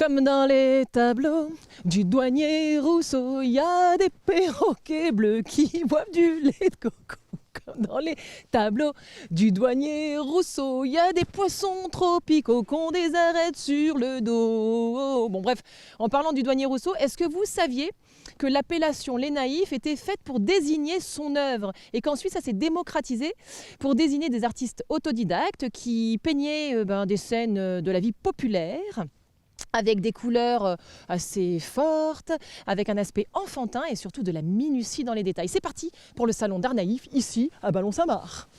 Comme dans les tableaux du douanier Rousseau, il y a des perroquets bleus qui boivent du lait de coco. Comme dans les tableaux du douanier Rousseau, il y a des poissons tropicaux qu'on des arrête sur le dos. Bon bref, en parlant du douanier Rousseau, est-ce que vous saviez que l'appellation Les Naïfs était faite pour désigner son œuvre et qu'ensuite ça s'est démocratisé pour désigner des artistes autodidactes qui peignaient des scènes de la vie populaire avec des couleurs assez fortes, avec un aspect enfantin et surtout de la minutie dans les détails. C'est parti pour le salon d'art naïf, ici à Ballon-Saint-Marc.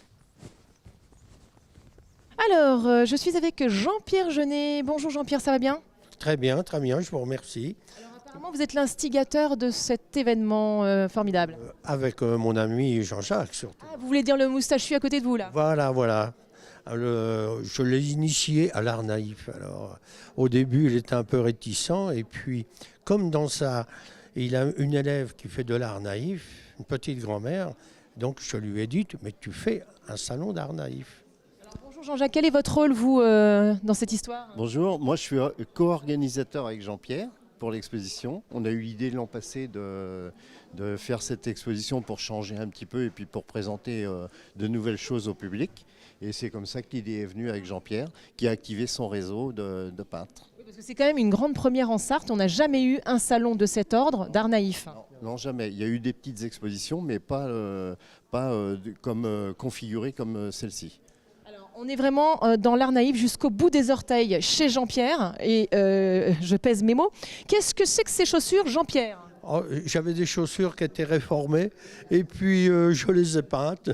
Alors, je suis avec Jean-Pierre Jeunet. Bonjour Jean-Pierre, ça va bien? Très bien, je vous remercie. Alors, apparemment, vous êtes l'instigateur de cet événement formidable. Avec mon ami Jean-Jacques surtout. Ah, vous voulez dire le moustachu à côté de vous là? Voilà. Je l'ai initié à l'art naïf. Alors, au début, il était un peu réticent. Et puis, comme dans ça, il a une élève qui fait de l'art naïf, une petite grand-mère. Donc, je lui ai dit, mais tu fais un salon d'art naïf. Alors, bonjour Jean-Jacques, quel est votre rôle, vous, dans cette histoire? Bonjour, moi je suis co-organisateur avec Jean-Pierre pour l'exposition. On a eu l'idée l'an passé de faire cette exposition pour changer un petit peu et puis pour présenter de nouvelles choses au public. Et c'est comme ça que l'idée est venue avec Jean-Pierre, qui a activé son réseau de peintres. Oui, parce que c'est quand même une grande première en Sarthe. On n'a jamais eu un salon de cet ordre d'art naïf. Non, jamais. Il y a eu des petites expositions, mais pas configurées comme celle-ci. Alors, on est vraiment dans l'art naïf jusqu'au bout des orteils chez Jean-Pierre. Et je pèse mes mots. Qu'est-ce que c'est que ces chaussures, Jean-Pierre? J'avais des chaussures qui étaient réformées et puis je les ai peintes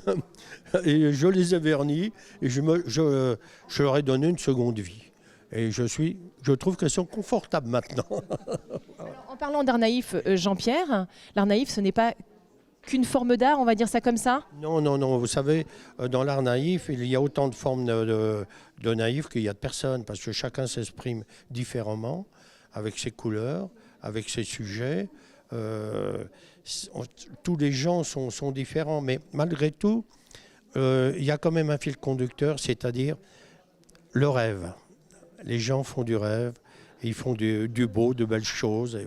et je les ai vernies et je leur ai donné une seconde vie. Et je trouve qu'elles sont confortables maintenant. Alors, en parlant d'art naïf, Jean-Pierre, l'art naïf, ce n'est pas qu'une forme d'art, on va dire ça comme ça? Non. Vous savez, dans l'art naïf, il y a autant de formes de naïf qu'il y a de personnes parce que chacun s'exprime différemment avec ses couleurs, avec ses sujets. Tous les gens sont différents, mais malgré tout, il y a quand même un fil conducteur, c'est-à-dire le rêve. Les gens font du rêve, ils font du beau, de belles choses,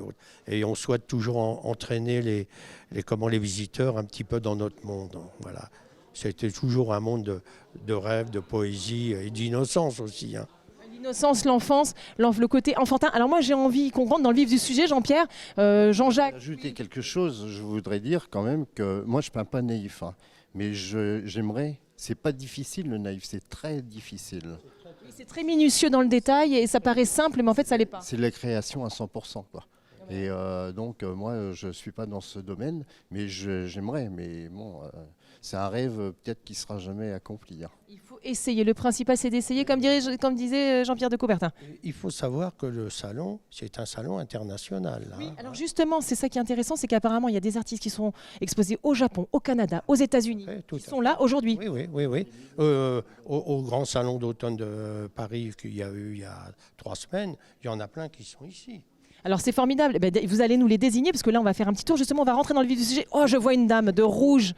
et on souhaite toujours entraîner les visiteurs un petit peu dans notre monde. Voilà. C'était toujours un monde de rêve, de poésie et d'innocence aussi. L'innocence, l'enfance, le côté enfantin. Alors moi j'ai envie qu'on rentre dans le vif du sujet, Jean-Pierre, Jean-Jacques. Ajouter quelque chose, je voudrais dire quand même que moi je peins pas naïf, mais j'aimerais. C'est pas difficile le naïf, c'est très difficile. C'est très minutieux dans le détail et ça paraît simple, mais en fait ça l'est pas. C'est de la création à 100%, quoi. Et donc moi je suis pas dans ce domaine, mais j'aimerais. Mais bon, c'est un rêve peut-être qui sera jamais accompli. Il faut essayer. Le principal, c'est d'essayer, comme disait Jean-Pierre de Coubertin. Il faut savoir que le salon, c'est un salon international. Oui, alors justement, c'est ça qui est intéressant, c'est qu'apparemment, il y a des artistes qui sont exposés au Japon, au Canada, aux États-Unis, qui sont là aujourd'hui. Oui. Au grand salon d'automne de Paris qu'il y a eu il y a 3 semaines, il y en a plein qui sont ici. Alors c'est formidable, vous allez nous les désigner parce que là on va faire un petit tour, justement on va rentrer dans le vif du sujet. Oh, je vois une dame de rouge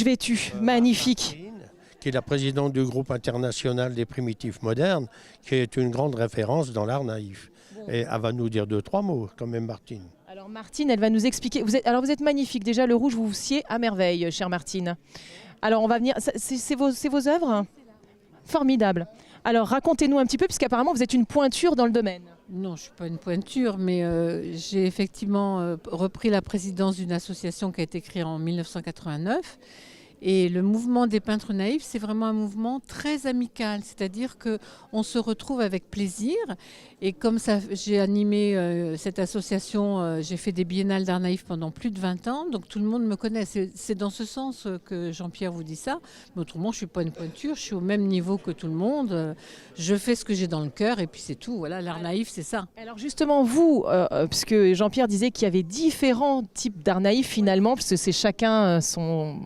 vêtue, magnifique. Martine, qui est la présidente du groupe international des primitifs modernes, qui est une grande référence dans l'art naïf. Et elle va nous dire 2-3 mots quand même, Martine. Alors Martine, elle va nous expliquer. Vous êtes magnifique, déjà le rouge vous vous sied à merveille, chère Martine. Alors on va venir, c'est vos œuvres? Formidable. Alors racontez-nous un petit peu, puisqu'apparemment vous êtes une pointure dans le domaine. Non, je ne suis pas une pointure, mais j'ai effectivement repris la présidence d'une association qui a été créée en 1989. Et le mouvement des peintres naïfs, c'est vraiment un mouvement très amical, c'est-à-dire qu'on se retrouve avec plaisir. Et comme ça, j'ai animé cette association, j'ai fait des biennales d'art naïf pendant plus de 20 ans, donc tout le monde me connaît. C'est dans ce sens que Jean-Pierre vous dit ça. Mais autrement, je ne suis pas une pointure, je suis au même niveau que tout le monde. Je fais ce que j'ai dans le cœur et puis c'est tout. Voilà, l'art naïf, c'est ça. Alors justement, vous, puisque Jean-Pierre disait qu'il y avait différents types d'art naïf finalement, parce que c'est chacun son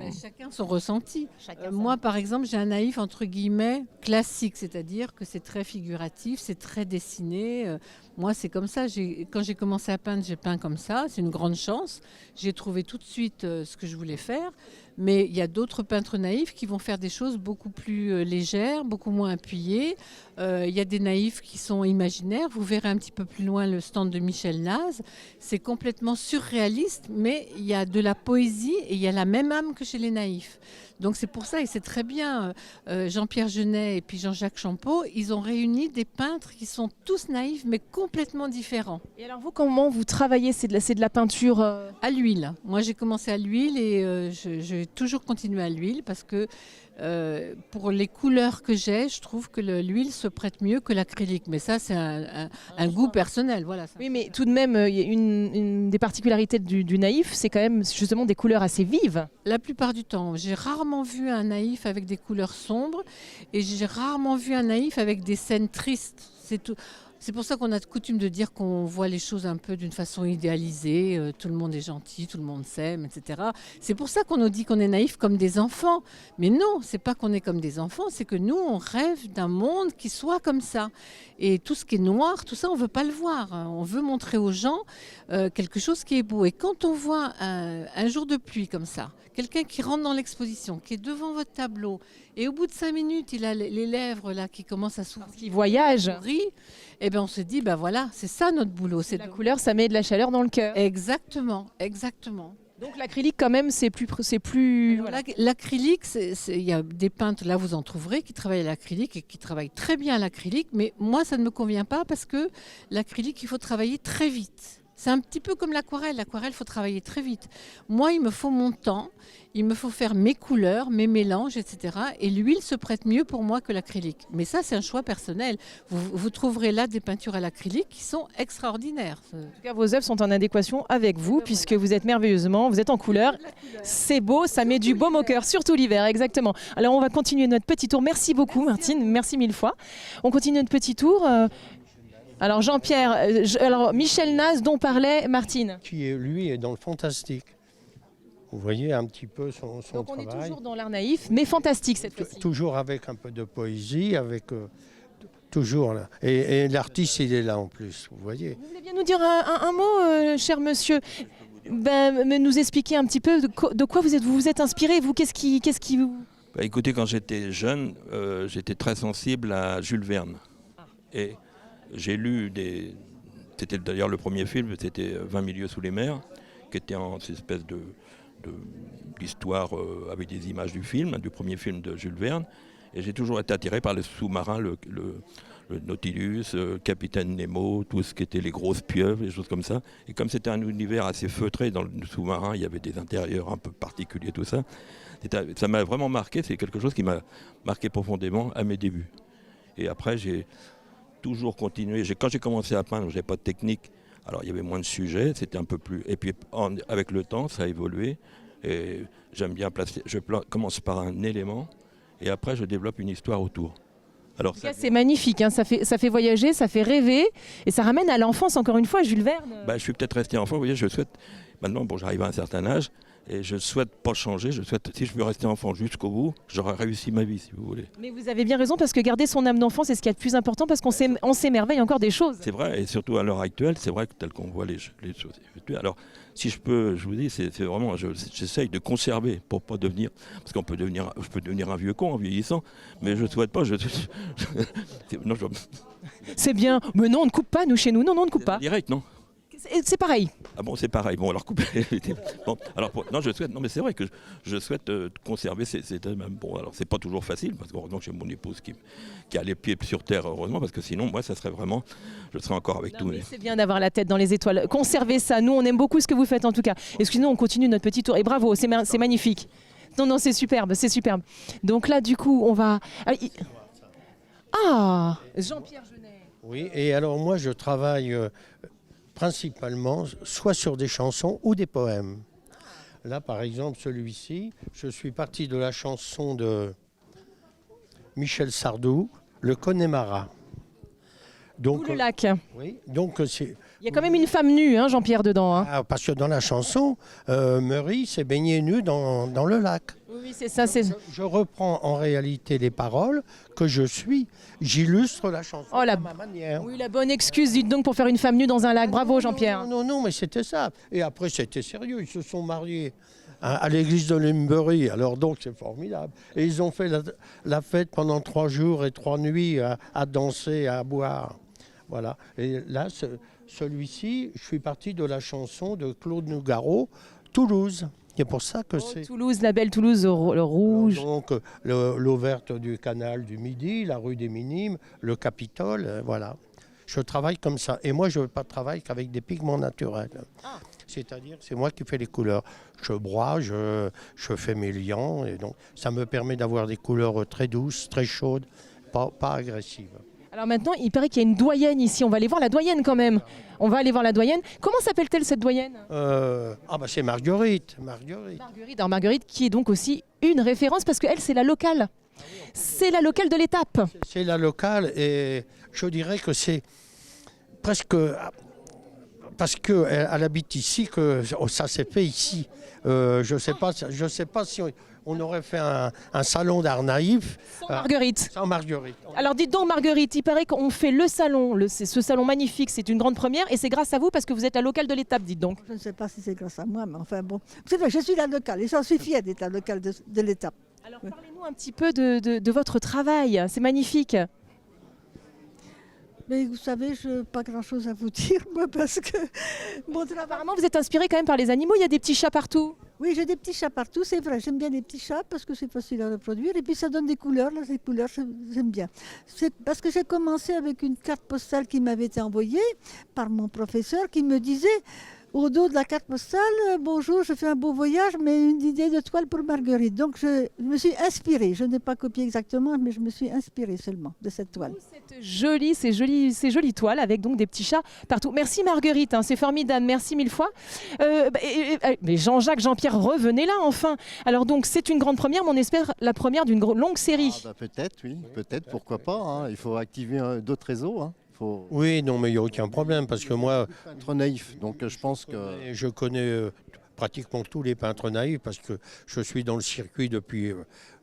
ressenti. Moi, par exemple, j'ai un naïf entre guillemets classique, c'est-à-dire que c'est très figuratif, c'est très dessiné. Moi, c'est comme ça. Quand j'ai commencé à peindre, j'ai peint comme ça. C'est une grande chance. J'ai trouvé tout de suite ce que je voulais faire. Mais il y a d'autres peintres naïfs qui vont faire des choses beaucoup plus légères, beaucoup moins appuyées. Il y a des naïfs qui sont imaginaires. Vous verrez un petit peu plus loin le stand de Michel Naz. C'est complètement surréaliste, mais il y a de la poésie et il y a la même âme que chez les naïfs. Donc c'est pour ça, et c'est très bien, Jean-Pierre Jeunet et puis Jean-Jacques Champeau, ils ont réuni des peintres qui sont tous naïfs, mais complètement différents. Et alors vous, comment vous travaillez? C'est de la peinture À l'huile. Moi, j'ai commencé à l'huile et je vais toujours continuer à l'huile parce que pour les couleurs que j'ai, je trouve que l'huile se prête mieux que l'acrylique. Mais ça, c'est un goût personnel. Voilà. Oui, mais tout de même, il y a une des particularités du naïf, c'est quand même justement des couleurs assez vives. La plupart du temps, j'ai rarement vu un naïf avec des couleurs sombres et j'ai rarement vu un naïf avec des scènes tristes. C'est tout. C'est pour ça qu'on a coutume de dire qu'on voit les choses un peu d'une façon idéalisée, tout le monde est gentil, tout le monde s'aime, etc. C'est pour ça qu'on nous dit qu'on est naïf comme des enfants. Mais non, c'est pas qu'on est comme des enfants, c'est que nous, on rêve d'un monde qui soit comme ça. Et tout ce qui est noir, tout ça, on veut pas le voir. On veut montrer aux gens quelque chose qui est beau. Et quand on voit un jour de pluie comme ça, quelqu'un qui rentre dans l'exposition, qui est devant votre tableau, et au bout de 5 minutes, il a les lèvres là qui commencent à s'ouvrir, Qui voyagent. et bien on se dit, ben voilà, c'est ça notre boulot. C'est La couleur, ça met de la chaleur dans le cœur. Exactement, exactement. Donc l'acrylique, quand même, c'est plus. Alors, l'acrylique, il y a des peintres, là vous en trouverez, qui travaillent à l'acrylique et qui travaillent très bien à l'acrylique, mais moi ça ne me convient pas parce que l'acrylique, il faut travailler très vite. C'est un petit peu comme l'aquarelle. L'aquarelle, il faut travailler très vite. Moi, il me faut mon temps, il me faut faire mes couleurs, mes mélanges, etc. Et l'huile se prête mieux pour moi que l'acrylique. Mais ça, c'est un choix personnel. Vous trouverez là des peintures à l'acrylique qui sont extraordinaires. En tout cas, vos œuvres sont en adéquation avec vous, puisque vous êtes merveilleusement, vous êtes en couleur. C'est beau, ça met du baume au cœur, surtout l'hiver, exactement. Alors, on va continuer notre petit tour. Merci beaucoup, Martine. Merci 1000 fois. On continue notre petit tour. Alors Jean-Pierre, alors Michel Naz dont parlait Martine. Qui est, lui, est dans le fantastique. Vous voyez un petit peu son Donc on travail. est toujours dans l'art naïf, mais fantastique cette fois-ci. Toujours avec un peu de poésie, avec toujours là. Et l'artiste, il est là en plus, vous voyez. Vous voulez bien nous dire un mot, cher monsieur, mais nous expliquer un petit peu de quoi vous vous êtes inspiré, vous, qu'est-ce qui vous... Bah, écoutez, quand j'étais jeune, j'étais très sensible à Jules Verne. Et j'ai lu c'était d'ailleurs le premier film, c'était 20 milieux sous les mers, qui était en cette espèce d'histoire avec des images du film, du premier film de Jules Verne. Et j'ai toujours été attiré par les sous-marins, le Nautilus, Capitaine Nemo, tout ce qui était les grosses pieuvres, les choses comme ça. Et comme c'était un univers assez feutré dans le sous-marin, il y avait des intérieurs un peu particuliers, tout ça. Ça m'a vraiment marqué, c'est quelque chose qui m'a marqué profondément à mes débuts. Et après, j'ai toujours continué. Quand j'ai commencé à peindre, je n'avais pas de technique. Alors il y avait moins de sujets, c'était un peu plus... Et puis avec le temps, ça a évolué. Et j'aime bien placer... commence par un élément et après je développe une histoire autour. Alors, c'est magnifique, hein, ça fait voyager, ça fait rêver et ça ramène à l'enfance encore une fois, Jules Verne. Je suis peut-être resté enfant, vous voyez, je souhaite... Maintenant, j'arrive à un certain âge et je ne souhaite pas changer. Si je veux rester enfant jusqu'au bout, j'aurai réussi ma vie, si vous voulez. Mais vous avez bien raison, parce que garder son âme d'enfant, c'est ce qui est le plus important, parce qu'on s'émerveille encore des choses. C'est vrai, et surtout à l'heure actuelle, c'est vrai que tel qu'on voit les choses. Alors, si je peux, je vous dis, c'est vraiment, j'essaye de conserver pour pas devenir, parce je peux devenir un vieux con en vieillissant, mais je ne souhaite pas. C'est bien, mais non, on ne coupe pas, nous, chez nous, non, on ne coupe pas. Direct, non? C'est pareil. Ah bon, c'est pareil. Bon, alors coupez. Bon, alors non, mais c'est vrai que je souhaite conserver même. Bon, alors c'est pas toujours facile parce que heureusement que j'ai mon épouse qui a les pieds sur terre, heureusement, parce que sinon, moi, ça serait vraiment, je serais encore avec tout. C'est bien d'avoir la tête dans les étoiles. Conservez ça. Nous, on aime beaucoup ce que vous faites en tout cas. Excusez-nous, on continue notre petit tour. Et bravo, c'est magnifique. Non, c'est superbe, c'est superbe. Donc là, du coup, on va. Ah, Jean-Pierre Jeunet. Oui, et alors moi, je travaille. Principalement, soit sur des chansons ou des poèmes. Là, par exemple, celui-ci, je suis parti de la chanson de Michel Sardou, Le Connemara. Donc, le lac. Oui, donc c'est... Il y a quand même une femme nue, hein, Jean-Pierre, dedans. Hein. Ah, parce que dans la chanson, Meury s'est baigné nu dans le lac. Oui, c'est ça. Je reprends en réalité les paroles que je suis. J'illustre la chanson à ma manière. Oui, la bonne excuse, dites donc, pour faire une femme nue dans un lac. Bravo, Jean-Pierre. Non, mais c'était ça. Et après, c'était sérieux. Ils se sont mariés à l'église de Limbury. Alors donc c'est formidable. Et ils ont fait la fête pendant 3 jours et 3 nuits à danser, à boire. Voilà. Et là, celui-ci, je suis parti de la chanson de Claude Nougaro, Toulouse. C'est pour ça que c'est... Toulouse, la belle Toulouse, le rouge. Donc l'eau verte du canal du Midi, la rue des Minimes, le Capitole, voilà. Je travaille comme ça. Et moi, je ne travaille qu'avec des pigments naturels. Ah. C'est-à-dire, c'est moi qui fais les couleurs. Je broie, je fais mes liants. Et donc, ça me permet d'avoir des couleurs très douces, très chaudes, pas agressives. Alors maintenant, il paraît qu'il y a une doyenne ici. On va aller voir la doyenne quand même. On va aller voir la doyenne. Comment s'appelle-t-elle cette doyenne? C'est Marguerite. Marguerite. Alors Marguerite qui est donc aussi une référence parce qu'elle, c'est la locale. C'est la locale de l'étape. C'est la locale et je dirais que c'est presque... Parce qu'elle habite ici, que ça s'est fait ici. Je ne sais pas si on aurait fait un salon d'art naïf. Sans Marguerite. Sans Marguerite. Alors dites donc Marguerite, il paraît qu'on fait le salon, ce salon magnifique, c'est une grande première et c'est grâce à vous parce que vous êtes la locale de l'étape, dites donc. Je ne sais pas si c'est grâce à moi, mais enfin bon. C'est vrai, je suis la locale et j'en suis fière d'être la locale de l'étape. Alors parlez-nous un petit peu de votre travail, c'est magnifique. Mais vous savez, je n'ai pas grand-chose à vous dire, moi, parce que mon travail... Apparemment, vous êtes inspiré quand même par les animaux, il y a des petits chats partout. Oui, j'ai des petits chats partout, c'est vrai. J'aime bien les petits chats parce que c'est facile à reproduire. Et puis ça donne des couleurs. Là, ces couleurs, j'aime bien. C'est parce que j'ai commencé avec une carte postale qui m'avait été envoyée par mon professeur qui me disait... Au dos de la carte postale, bonjour, je fais un beau voyage, mais une idée de toile pour Marguerite. Donc je me suis inspirée. Je n'ai pas copié exactement, mais je me suis inspirée seulement de cette toile. Ces jolies toiles avec donc des petits chats partout. Merci Marguerite, hein, c'est formidable, merci 1000 fois. Mais Jean-Jacques, Jean-Pierre, revenez là enfin. Alors donc c'est une grande première, mais on espère la première d'une longue série. Peut-être, oui, peut-être, pourquoi pas. Hein. Il faut activer d'autres réseaux. Hein. Oui, non, mais il n'y a aucun problème parce que moi... Peintre naïf, donc je pense que... Je connais pratiquement tous les peintres naïfs parce que je suis dans le circuit depuis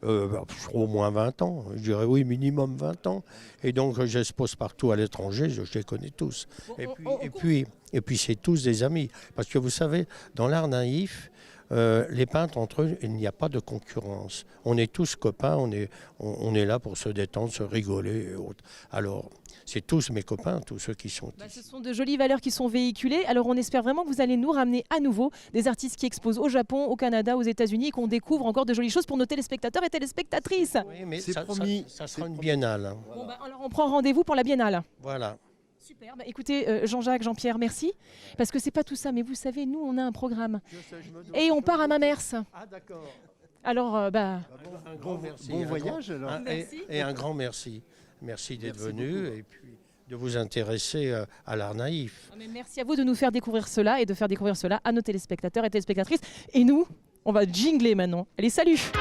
au moins 20 ans. Je dirais oui, minimum 20 ans. Et donc j'expose partout à l'étranger, je les connais tous. Et puis c'est tous des amis. Parce que vous savez, dans l'art naïf, les peintres entre eux, il n'y a pas de concurrence. On est tous copains, on est là pour se détendre, se rigoler et autres. Alors, c'est tous mes copains, tous ceux qui sont ici. Ce sont de jolies valeurs qui sont véhiculées. Alors on espère vraiment que vous allez nous ramener à nouveau des artistes qui exposent au Japon, au Canada, aux États-Unis et qu'on découvre encore de jolies choses pour nos téléspectateurs et téléspectatrices. Oui, mais ça sera une biennale. Hein. Bon, alors on prend rendez-vous pour la biennale. Voilà. Super, écoutez Jean-Jacques, Jean-Pierre, merci. Parce que c'est pas tout ça, mais vous savez, nous on a un programme. Et on part à Mamers. Ah d'accord. Alors, un grand merci. Bon voyage alors. Et un grand merci. Merci d'être venu et puis de vous intéresser à l'art naïf. Mais merci à vous de nous faire découvrir cela et de faire découvrir cela à nos téléspectateurs et téléspectatrices. Et nous, on va jingler maintenant. Allez, salut!